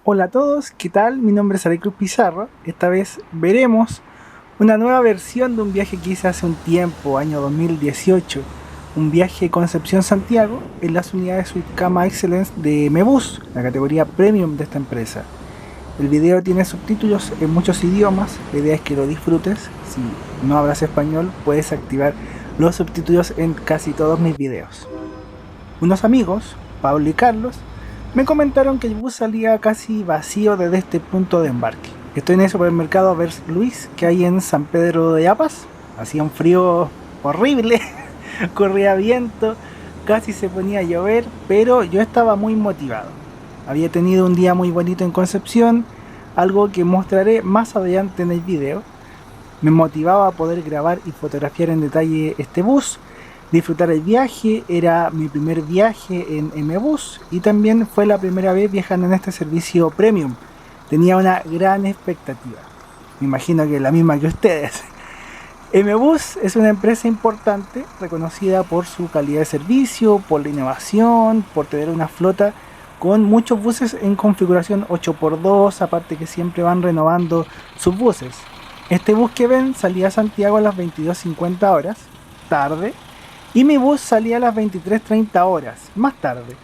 Hola a todos, ¿qué tal? Mi nombre es Ari Cruz Pizarro. Esta vez veremos una nueva versión de un viaje que hice hace un tiempo, año 2018. Un viaje Concepción-Santiago en las unidades Suite Kama Excellence de Mebus, la categoría Premium de esta empresa. El video tiene subtítulos en muchos idiomas, la idea es que lo disfrutes. Si no hablas español, puedes activar los subtítulos en casi todos mis videos. Unos amigos, Pablo y Carlos, me comentaron que el bus salía casi vacío desde este punto de embarque. Estoy en el supermercado Vers Luis que hay en San Pedro de Chiapas. Hacía un frío horrible, corría viento, casi se ponía a llover, pero yo estaba muy motivado. Había tenido un día muy bonito en Concepción, algo que mostraré más adelante en el video. Me motivaba a poder grabar y fotografiar en detalle este bus, disfrutar el viaje. Era mi primer viaje en Mebus y también fue la primera vez viajando en este servicio premium. Tenía una gran expectativa, me imagino que la misma que ustedes. Mebus es una empresa importante, reconocida por su calidad de servicio, por la innovación, por tener una flota con muchos buses en configuración 8x2, aparte que siempre van renovando sus buses. Este bus que ven salía a Santiago a las 22:50 horas, tarde, y mi bus salía a las 23:30 horas, más tarde.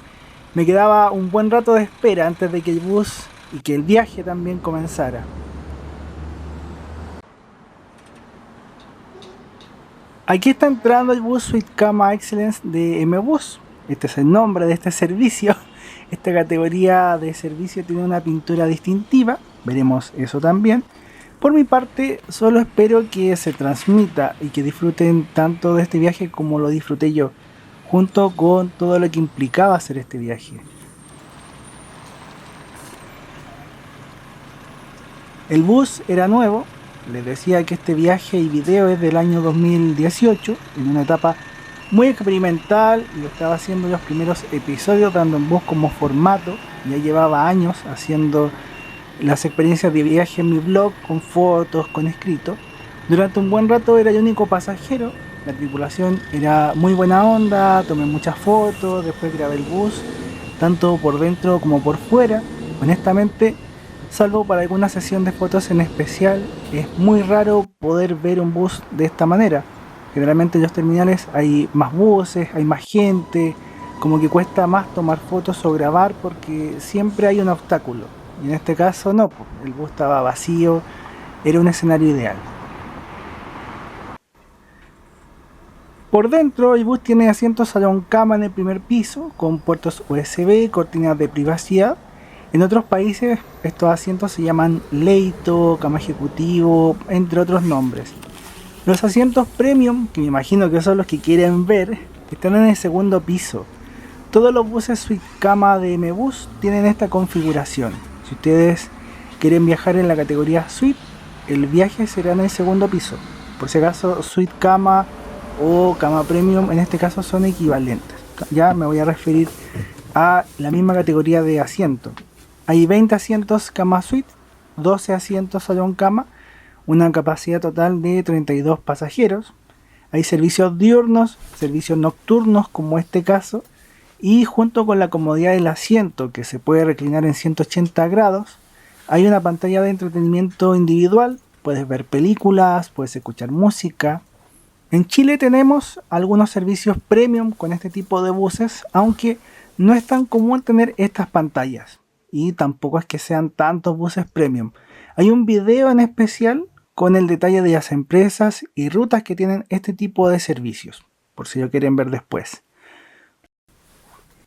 Me quedaba un buen rato de espera antes de que el bus y que el viaje también comenzara. Aquí está entrando el bus Suite Kama Excellence de Mebus. Este es el nombre de este servicio. Esta categoría de servicio tiene una pintura distintiva, veremos eso también. Por mi parte, solo espero que se transmita y que disfruten tanto de este viaje como lo disfruté yo, junto con todo lo que implicaba hacer este viaje. El bus era nuevo, les decía que este viaje y video es del año 2018, en una etapa muy experimental. Yo estaba haciendo los primeros episodios dando en bus como formato, ya llevaba años haciendo las experiencias de viaje en mi blog, con fotos, con escrito. Durante un buen rato era el único pasajero, la tripulación era muy buena onda, tomé muchas fotos, después grabé el bus, tanto por dentro como por fuera. Honestamente, salvo para alguna sesión de fotos en especial, es muy raro poder ver un bus de esta manera. Generalmente en los terminales hay más buses, hay más gente, como que cuesta más tomar fotos o grabar porque siempre hay un obstáculo. Y en este caso no, el bus estaba vacío, era un escenario ideal. Por dentro el bus tiene asientos salón cama en el primer piso, con puertos USB, cortinas de privacidad. En otros países estos asientos se llaman leito, cama ejecutivo, entre otros nombres. Los asientos premium, que me imagino que son los que quieren ver, están en el segundo piso. Todos los buses Suite Kama de Mebus tienen esta configuración. Si ustedes quieren viajar en la categoría Suite, el viaje será en el segundo piso. Por si acaso, Suite Kama o Kama Premium en este caso son equivalentes. Ya me voy a referir a la misma categoría de asiento. Hay 20 asientos Kama Suite, 12 asientos Salón Kama, una capacidad total de 32 pasajeros. Hay servicios diurnos, servicios nocturnos como este caso, y junto con la comodidad del asiento que se puede reclinar en 180 grados, hay una pantalla de entretenimiento individual. Puedes ver películas, puedes escuchar música. En Chile tenemos algunos servicios premium con este tipo de buses, aunque no es tan común tener estas pantallas y tampoco es que sean tantos buses premium. Hay un video en especial con el detalle de las empresas y rutas que tienen este tipo de servicios, por si lo quieren ver después.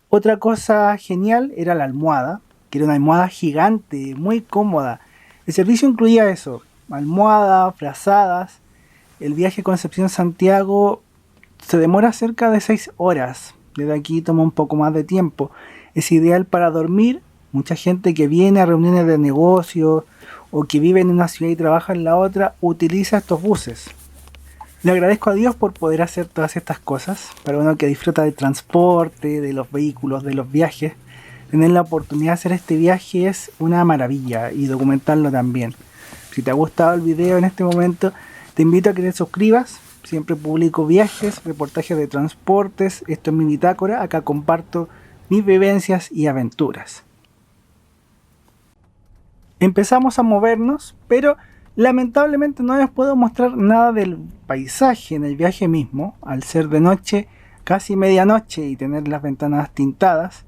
Otra cosa genial era la almohada, que era una almohada gigante, muy cómoda. El servicio incluía eso, almohada, frazadas. El viaje Concepción-Santiago se demora cerca de 6 horas. Desde aquí toma un poco más de tiempo. Es ideal para dormir. Mucha gente que viene a reuniones de negocio o que vive en una ciudad y trabaja en la otra utiliza estos buses. Le agradezco a Dios por poder hacer todas estas cosas. Para uno que disfruta del transporte, de los vehículos, de los viajes, tener la oportunidad de hacer este viaje es una maravilla, y documentarlo también. Si te ha gustado el video en este momento, te invito a que te suscribas. Siempre publico viajes, reportajes de transportes. Esto es mi bitácora. Acá comparto mis vivencias y aventuras. Empezamos a movernos, pero lamentablemente no les puedo mostrar nada del paisaje en el viaje mismo, al ser de noche, casi medianoche y tener las ventanas tintadas,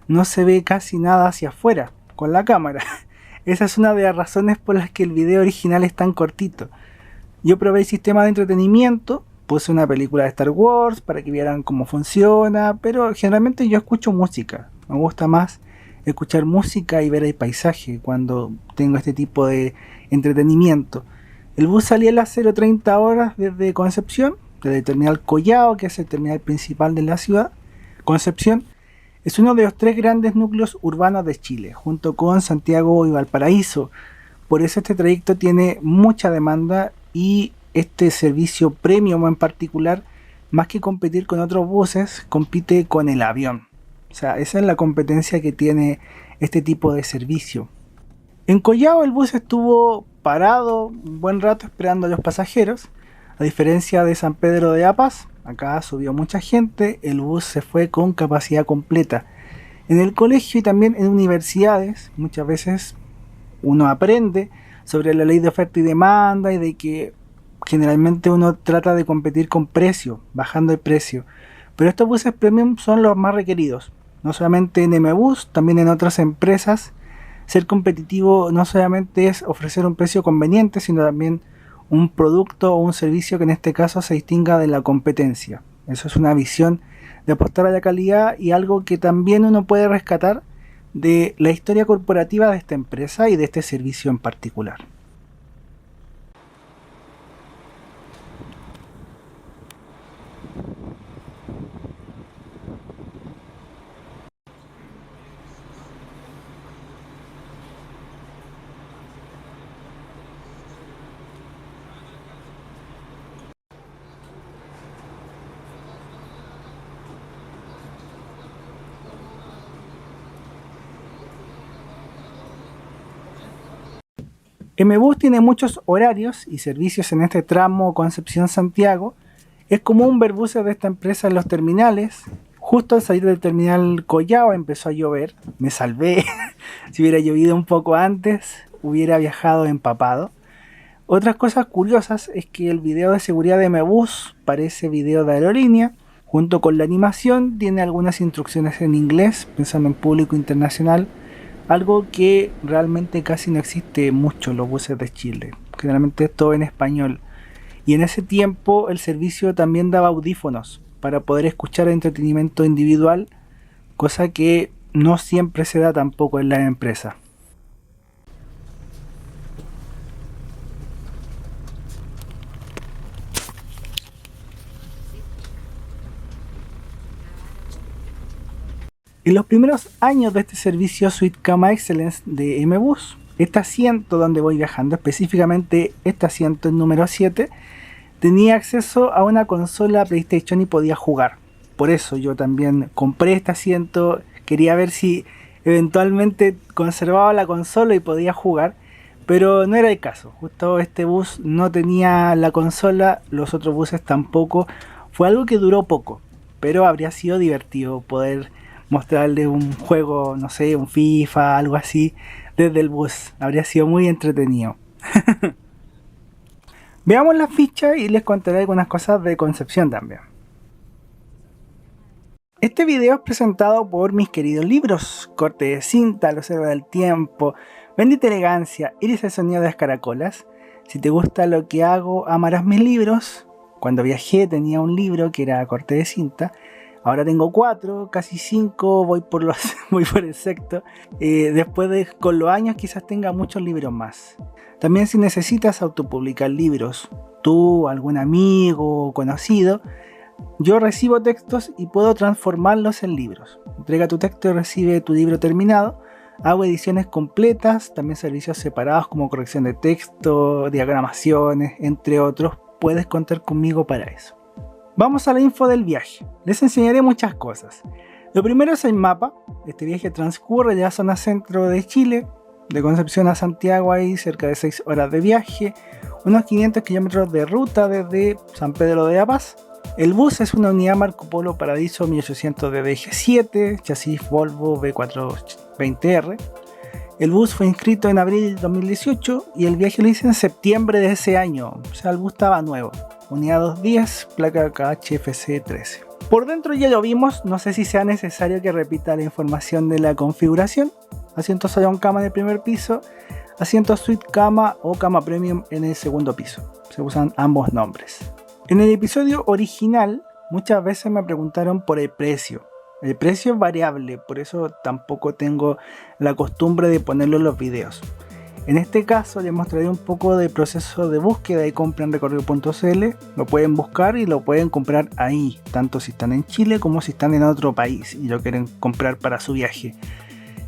no se ve casi nada hacia afuera con la cámara. Esa es una de las razones por las que el video original es tan cortito. Yo probé el sistema de entretenimiento, puse una película de Star Wars para que vieran cómo funciona, pero generalmente yo escucho música. Me gusta más escuchar música y ver el paisaje cuando tengo este tipo de entretenimiento. El bus salía a las 0:30 horas desde Concepción, desde el terminal Collao, que es el terminal principal de la ciudad. Concepción es uno de los 3 grandes núcleos urbanos de Chile, junto con Santiago y Valparaíso. Por eso este trayecto tiene mucha demanda y este servicio premium en particular, más que competir con otros buses, compite con el avión. O sea, esa es la competencia que tiene este tipo de servicio. En Collao el bus estuvo parado un buen rato esperando a los pasajeros. A diferencia de San Pedro de Apas, acá subió mucha gente, el bus se fue con capacidad completa. En el colegio y también en universidades, muchas veces uno aprende sobre la ley de oferta y demanda y de que generalmente uno trata de competir con precio, bajando el precio. Pero estos buses premium son los más requeridos. No solamente en MBus, también en otras empresas. Ser competitivo no solamente es ofrecer un precio conveniente, sino también un producto o un servicio que en este caso se distinga de la competencia. Eso es una visión de apostar a la calidad y algo que también uno puede rescatar de la historia corporativa de esta empresa y de este servicio en particular. MBus tiene muchos horarios y servicios en este tramo Concepción-Santiago. Es común ver buses de esta empresa en los terminales. Justo al salir del terminal Collao empezó a llover. Me salvé. Si hubiera llovido un poco antes, hubiera viajado empapado. Otras cosas curiosas es que el video de seguridad de MBus parece video de aerolínea. Junto con la animación tiene algunas instrucciones en inglés, pensando en público internacional. Algo que realmente casi no existe mucho en los buses de Chile. Generalmente es todo en español. Y en ese tiempo el servicio también daba audífonos para poder escuchar entretenimiento individual, cosa que no siempre se da tampoco en la empresa. En los primeros años de este servicio Suite Cama Excellence de MBus, este asiento donde voy viajando, específicamente este asiento, el número 7, tenía acceso a una consola PlayStation y podía jugar. Por eso yo también compré este asiento, quería ver si eventualmente conservaba la consola y podía jugar, pero no era el caso. Justo este bus no tenía la consola, los otros buses tampoco. Fue algo que duró poco, pero habría sido divertido poder mostrarle un juego, no sé, un FIFA, algo así, desde el bus. Habría sido muy entretenido. Veamos la ficha y les contaré algunas cosas de Concepción también. Este video es presentado por mis queridos libros: Corte de Cinta, Los Héroes del Tiempo, Bendita Elegancia, Iris el Sonido de las Caracolas. Si te gusta lo que hago, amarás mis libros. Cuando viajé tenía un libro que era Corte de Cinta. Ahora tengo 4, casi 5, voy por el sexto. Después con los años quizás tenga muchos libros más. También si necesitas autopublicar libros, tú, algún amigo o conocido, yo recibo textos y puedo transformarlos en libros. Entrega tu texto y recibe tu libro terminado. Hago ediciones completas, también servicios separados como corrección de texto, diagramaciones, entre otros. Puedes contar conmigo para eso. Vamos a la info del viaje. Les enseñaré muchas cosas. Lo primero es el mapa. Este viaje transcurre de la zona centro de Chile. De Concepción a Santiago hay cerca de 6 horas de viaje. Unos 500 kilómetros de ruta desde San Pedro de Apas. El bus es una unidad Marco Polo Paradiso 1800 de DG7, chasis Volvo V420R. El bus fue inscrito en abril de 2018 y el viaje lo hice en septiembre de ese año. O sea, el bus estaba nuevo. Unidad 210, placa KHFC 13. Por dentro ya lo vimos, no sé si sea necesario que repita la información de la configuración. Asiento salón cama en el primer piso, asiento suite cama o cama premium en el segundo piso. Se usan ambos nombres. En el episodio original, muchas veces me preguntaron por el precio. El precio es variable, por eso tampoco tengo la costumbre de ponerlo en los videos. En este caso les mostraré un poco del proceso de búsqueda y compra en recorrido.cl. Lo pueden buscar y lo pueden comprar ahí, tanto si están en Chile como si están en otro país y lo quieren comprar para su viaje.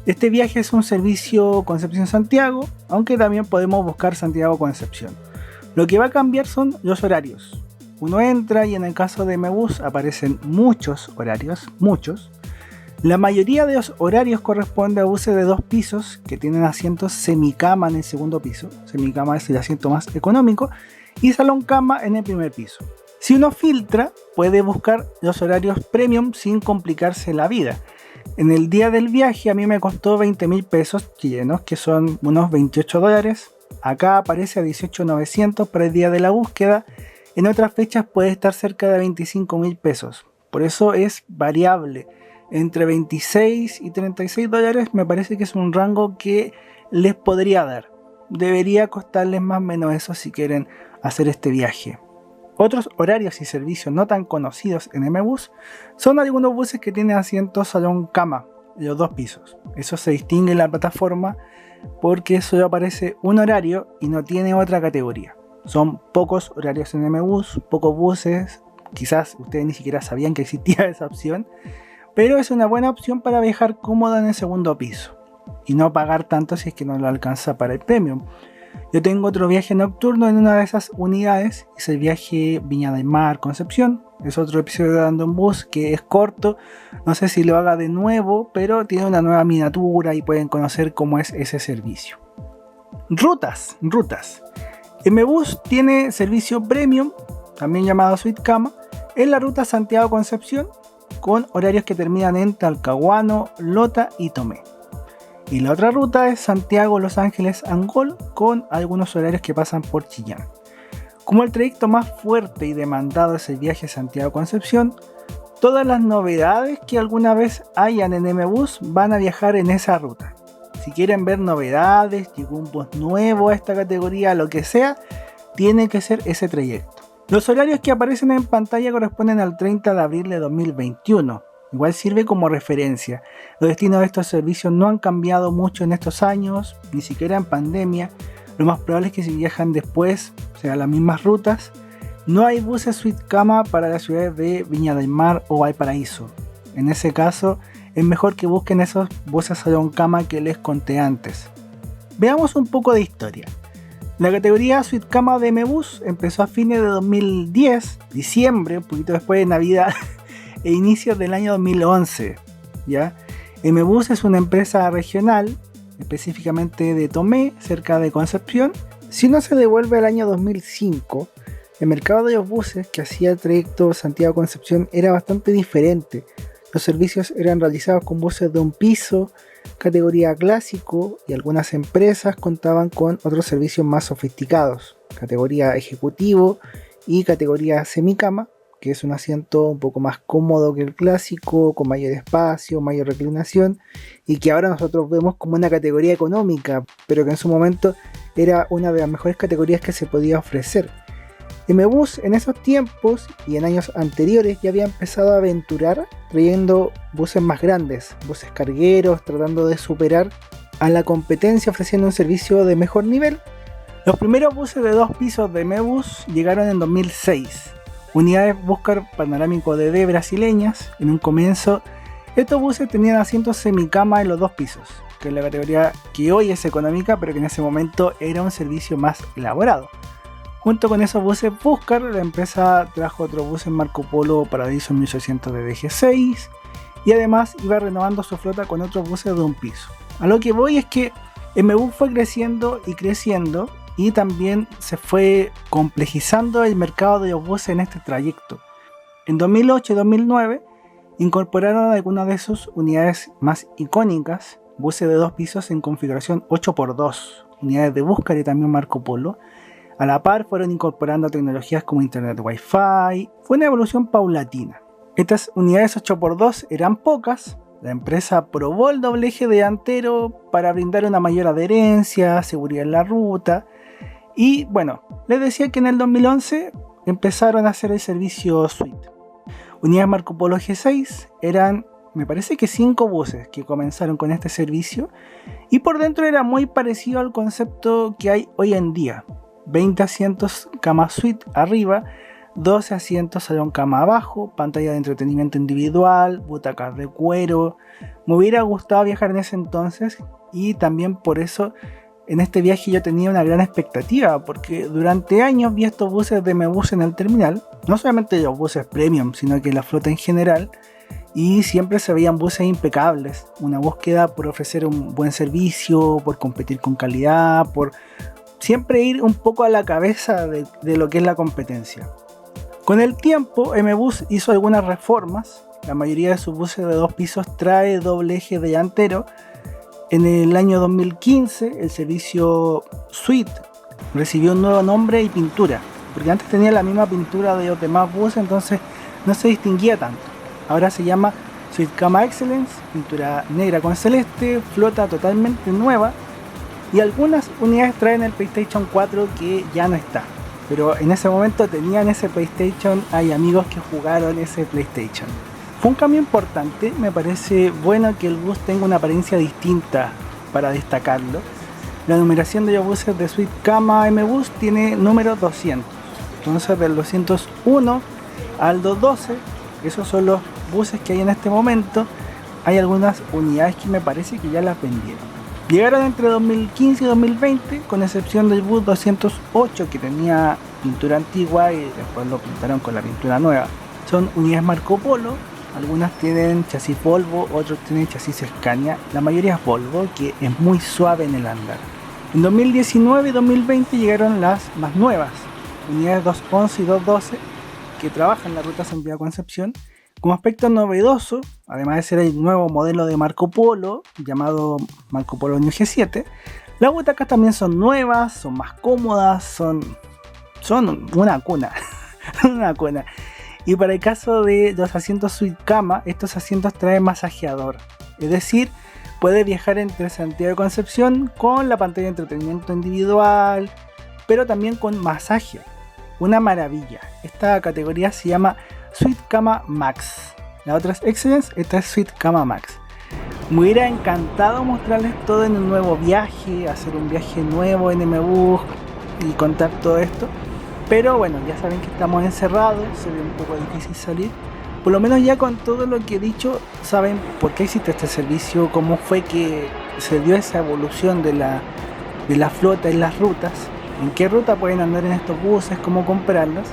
Este viaje es un servicio Concepción-Santiago, aunque también podemos buscar Santiago-Concepción. Lo que va a cambiar son los horarios. Uno entra y en el caso de Mebus aparecen muchos horarios, muchos. La mayoría de los horarios corresponde a buses de 2 pisos que tienen asientos semicama en el segundo piso. Semicama es el asiento más económico y salón cama en el primer piso. Si uno filtra, puede buscar los horarios premium sin complicarse la vida. En el día del viaje a mí me costó 20.000 pesos chilenos, que son unos 28 dólares. Acá aparece a 18.900 para el día de la búsqueda. En otras fechas puede estar cerca de 25.000 pesos. Por eso es variable. Entre 26 y 36 dólares me parece que es un rango que les podría dar. Debería costarles más o menos eso si quieren hacer este viaje. Otros horarios y servicios no tan conocidos en Mebus son algunos buses que tienen asientos salón cama de los 2 pisos. Eso se distingue en la plataforma porque solo aparece un horario y no tiene otra categoría. Son pocos horarios en Mebus, pocos buses, quizás ustedes ni siquiera sabían que existía esa opción, pero es una buena opción para viajar cómodo en el segundo piso y no pagar tanto si es que no lo alcanza para el premium. Yo tengo otro viaje nocturno en una de esas unidades, es el viaje Viña del Mar Concepción. Es otro episodio de Dando un Bus que es corto, no sé si lo haga de nuevo, pero tiene una nueva miniatura y pueden conocer cómo es ese servicio. Rutas. Mebus tiene servicio premium, también llamado Suite Cama, en la ruta Santiago-Concepción, con horarios que terminan en Talcahuano, Lota y Tomé. Y la otra ruta es Santiago-Los Ángeles-Angol, con algunos horarios que pasan por Chillán. Como el trayecto más fuerte y demandado es el viaje Santiago-Concepción, todas las novedades que alguna vez hayan en Mebus van a viajar en esa ruta. Si quieren ver novedades, llegó un bus nuevo a esta categoría, lo que sea, tiene que ser ese trayecto. Los horarios que aparecen en pantalla corresponden al 30 de abril de 2021. Igual sirve como referencia. Los destinos de estos servicios no han cambiado mucho en estos años, ni siquiera en pandemia. Lo más probable es que si viajan después, sean las mismas rutas. No hay buses Suite Cama para las ciudades de Viña del Mar o Valparaíso. En ese caso, es mejor que busquen esos buses salón cama que les conté antes. Veamos un poco de historia. La categoría Suite Cama de Mebus empezó a fines de 2010, diciembre, un poquito después de Navidad, e inicios del año 2011. ¿Ya? Mebus es una empresa regional, específicamente de Tomé, cerca de Concepción. Si uno se devuelve al año 2005, el mercado de los buses que hacía el trayecto Santiago-Concepción era bastante diferente. Los servicios eran realizados con buses de un piso, categoría clásico, y algunas empresas contaban con otros servicios más sofisticados, categoría ejecutivo y categoría semicama, que es un asiento un poco más cómodo que el clásico, con mayor espacio, mayor reclinación, y que ahora nosotros vemos como una categoría económica, pero que en su momento era una de las mejores categorías que se podía ofrecer. Mebus en esos tiempos y en años anteriores ya había empezado a aventurar trayendo buses más grandes, buses cargueros, tratando de superar a la competencia ofreciendo un servicio de mejor nivel. Los primeros buses de 2 pisos de Mebus llegaron en 2006, unidades Buscar panorámico de brasileñas. En un comienzo estos buses tenían asientos semicama en los 2 pisos, que es la categoría que hoy es económica, pero que en ese momento era un servicio más elaborado. Junto con esos buses Buscar, la empresa trajo otros buses Marco Polo Paradiso 1800 de DG6 y además iba renovando su flota con otros buses de un piso. A lo que voy es que Mebus fue creciendo y también se fue complejizando el mercado de los buses en este trayecto. En 2008 y 2009 incorporaron algunas de sus unidades más icónicas buses de 2 pisos en configuración 8x2, unidades de búsqueda y también Marco Polo. A la par fueron incorporando tecnologías como internet Wi-Fi. Fue una evolución paulatina. Estas unidades 8x2 eran pocas. La empresa probó el doble eje delantero para brindar una mayor adherencia, seguridad en la ruta. Y bueno, les decía que en el 2011 empezaron a hacer el servicio Suite. Unidades Marco Polo G6 eran, me parece que 5 buses que comenzaron con este servicio. Y por dentro era muy parecido al concepto que hay hoy en día. 20 asientos cama suite arriba, 12 asientos salón cama abajo, pantalla de entretenimiento individual, butacas de cuero. Me hubiera gustado viajar en ese entonces y también por eso en este viaje yo tenía una gran expectativa, porque durante años vi estos buses de Mebus en el terminal, no solamente los buses premium, sino que la flota en general, y siempre se veían buses impecables, una búsqueda por ofrecer un buen servicio, por competir con calidad, por siempre ir un poco a la cabeza de lo que es la competencia. Con el tiempo, Mbus hizo algunas reformas. La mayoría de sus buses de 2 pisos trae doble eje delantero. En el año 2015, el servicio Suite recibió un nuevo nombre y pintura, porque antes tenía la misma pintura de los demás buses, entonces no se distinguía tanto. Ahora se llama Suite Cama Excellence, pintura negra con celeste, flota totalmente nueva. Y algunas unidades traen el PlayStation 4 que ya no está. Pero en ese momento tenían ese PlayStation, hay amigos que jugaron ese PlayStation. Fue un cambio importante, me parece bueno que el bus tenga una apariencia distinta para destacarlo. La numeración de los buses de Suite Cama Mbus tiene número 200. Entonces del 201 al 212, esos son los buses que hay en este momento. Hay algunas unidades que me parece que ya las vendieron. Llegaron entre 2015 y 2020, con excepción del bus 208 que tenía pintura antigua y después lo pintaron con la pintura nueva. Son unidades Marco Polo, algunas tienen chasis Volvo, otros tienen chasis Scania, la mayoría es Volvo, que es muy suave en el andar. En 2019 y 2020 llegaron las más nuevas, unidades 211 y 212, que trabajan en la ruta Santiago-Concepción. Como aspecto novedoso, además de ser el nuevo modelo de Marco Polo, llamado Marco Polo New G7, las butacas también son nuevas, son más cómodas, son una cuna, una cuna. Y para el caso de los asientos Suite Cama, estos asientos traen masajeador, es decir, puede viajar entre Santiago y Concepción con la pantalla de entretenimiento individual, pero también con masaje. Una maravilla. Esta categoría se llama Suite Cama Max. La otra es Excellence, esta es Suite Cama Max. Me hubiera encantado mostrarles todo en un nuevo viaje, hacer un viaje nuevo en Mbus y contar todo esto. Pero bueno, ya saben que estamos encerrados, se ve un poco difícil salir. Por lo menos ya con todo lo que he dicho, saben por qué existe este servicio, cómo fue que se dio esa evolución de la flota en las rutas, en qué ruta pueden andar en estos buses, cómo comprarlos.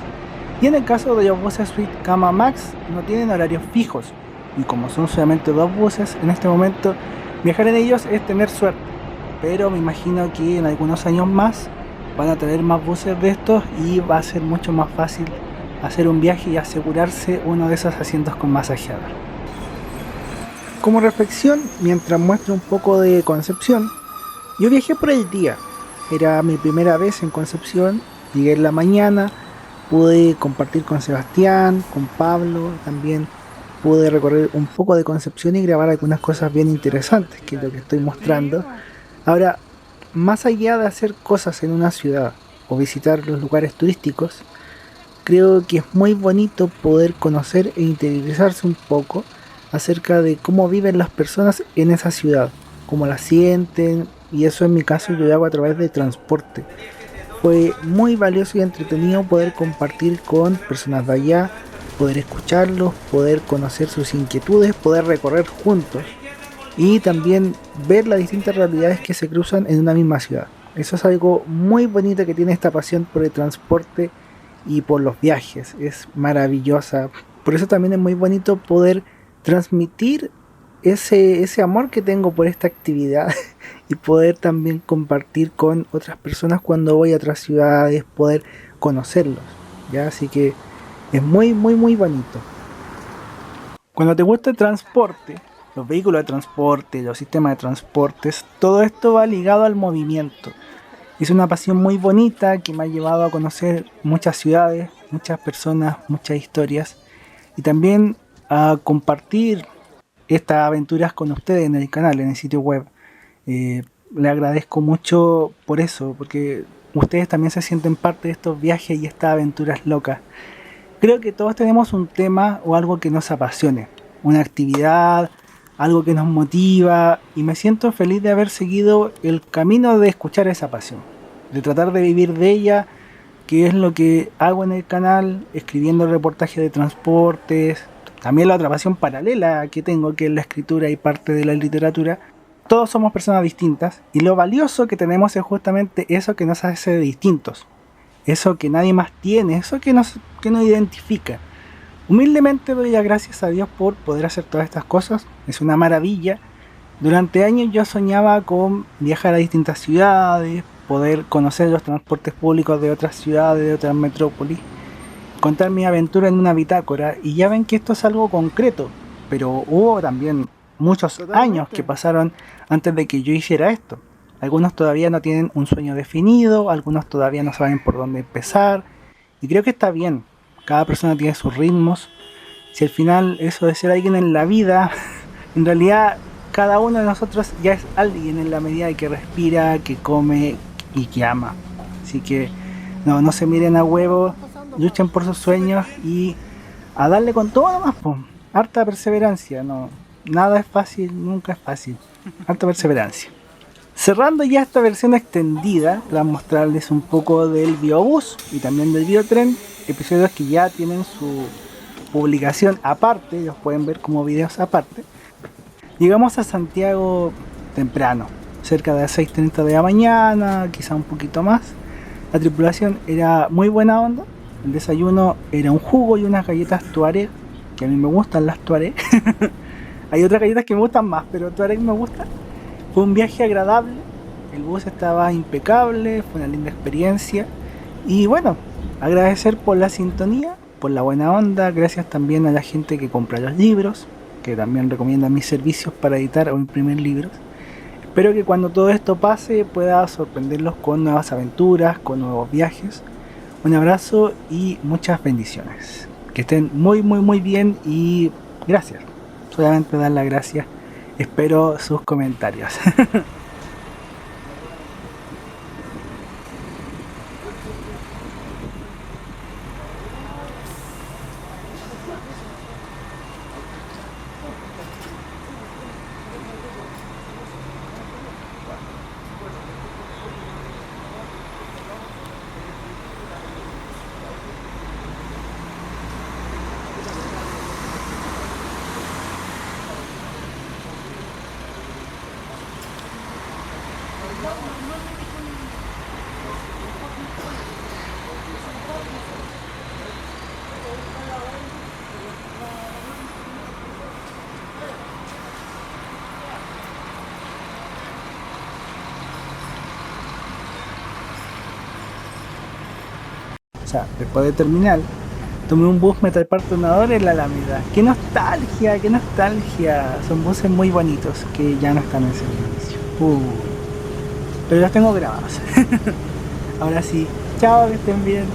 Y en el caso de los buses Suite Cama Max no tienen horarios fijos, y como son solamente 2 buses, en este momento viajar en ellos es tener suerte, pero me imagino que en algunos años más van a tener más buses de estos y va a ser mucho más fácil hacer un viaje y asegurarse uno de esos asientos con masajeador. Como reflexión, mientras muestro un poco de Concepción, yo viajé por el día, era mi primera vez en Concepción, llegué en la mañana, pude compartir con Sebastián, con Pablo, también pude recorrer un poco de Concepción y grabar algunas cosas bien interesantes, que es lo que estoy mostrando. Ahora, más allá de hacer cosas en una ciudad o visitar los lugares turísticos, creo que es muy bonito poder conocer e interiorizarse un poco acerca de cómo viven las personas en esa ciudad, cómo la sienten, y eso en mi caso yo lo hago a través de transporte. Fue muy valioso y entretenido poder compartir con personas de allá, poder escucharlos, poder conocer sus inquietudes, poder recorrer juntos y también ver las distintas realidades que se cruzan en una misma ciudad. Eso es algo muy bonito que tiene esta pasión por el transporte y por los viajes, es maravillosa. Por eso también es muy bonito poder transmitir ese amor que tengo por esta actividad y poder también compartir con otras personas cuando voy a otras ciudades, poder conocerlos, ¿ya? Así que es muy bonito. Cuando te gusta el transporte, los vehículos de transporte, los sistemas de transportes, todo esto va ligado al movimiento. Es una pasión muy bonita que me ha llevado a conocer muchas ciudades, muchas personas, muchas historias y también a compartir estas aventuras con ustedes en el canal, en el sitio web. Le agradezco mucho por eso, porque ustedes también se sienten parte de estos viajes y estas aventuras locas. Creo que todos tenemos un tema o algo que nos apasione, una actividad, algo que nos motiva y me siento feliz de haber seguido el camino de escuchar esa pasión, de tratar de vivir de ella, que es lo que hago en el canal, escribiendo reportajes de transportes, también la otra pasión paralela que tengo, que es la escritura y parte de la literatura. Todos somos personas distintas y lo valioso que tenemos es justamente eso que nos hace distintos, eso que nadie más tiene, eso que nos identifica. Humildemente doy las gracias a Dios por poder hacer todas estas cosas, es una maravilla. Durante años yo soñaba con viajar a distintas ciudades, poder conocer los transportes públicos de otras ciudades, de otras metrópolis, contar mi aventura en una bitácora y ya ven que esto es algo concreto, pero hubo también muchos años que pasaron antes de que yo hiciera esto. Algunos todavía no tienen un sueño definido, algunos todavía no saben por dónde empezar y creo que está bien, cada persona tiene sus ritmos. Si al final eso de ser alguien en la vida, en realidad cada uno de nosotros ya es alguien en la medida de que respira, que come y que ama. Así que no se miren a huevo, luchen por sus sueños y a darle con todo nomás, po. Harta perseverancia, nada es fácil, nunca es fácil. Harta perseverancia. Cerrando ya esta versión extendida, para mostrarles un poco del biobús y también del biotren, episodios que ya tienen su publicación aparte, los pueden ver como videos aparte. Llegamos a Santiago temprano, cerca de las 6:30 de la mañana, quizá un poquito más. La tripulación era muy buena onda. El desayuno era un jugo y unas galletas Tuareg, que a mí me gustan las Tuareg. Hay otras galletas que me gustan más, pero Tuareg me gusta. Fue un viaje agradable, el bus estaba impecable, fue una linda experiencia. Y bueno, agradecer por la sintonía, por la buena onda, gracias también a la gente que compra los libros, que también recomienda mis servicios para editar o imprimir libros. Espero que cuando todo esto pase pueda sorprenderlos con nuevas aventuras, con nuevos viajes. Un abrazo y muchas bendiciones. Que estén muy bien y gracias. Solamente dar las gracias. Espero sus comentarios. O sea, después de terminar, tomé un bus Metalpark-Donador en la Alameda. ¡Qué nostalgia! ¡Qué nostalgia! Son buses muy bonitos que ya no están en servicio. Pero los tengo grabados. Ahora sí, chao, que estén bien.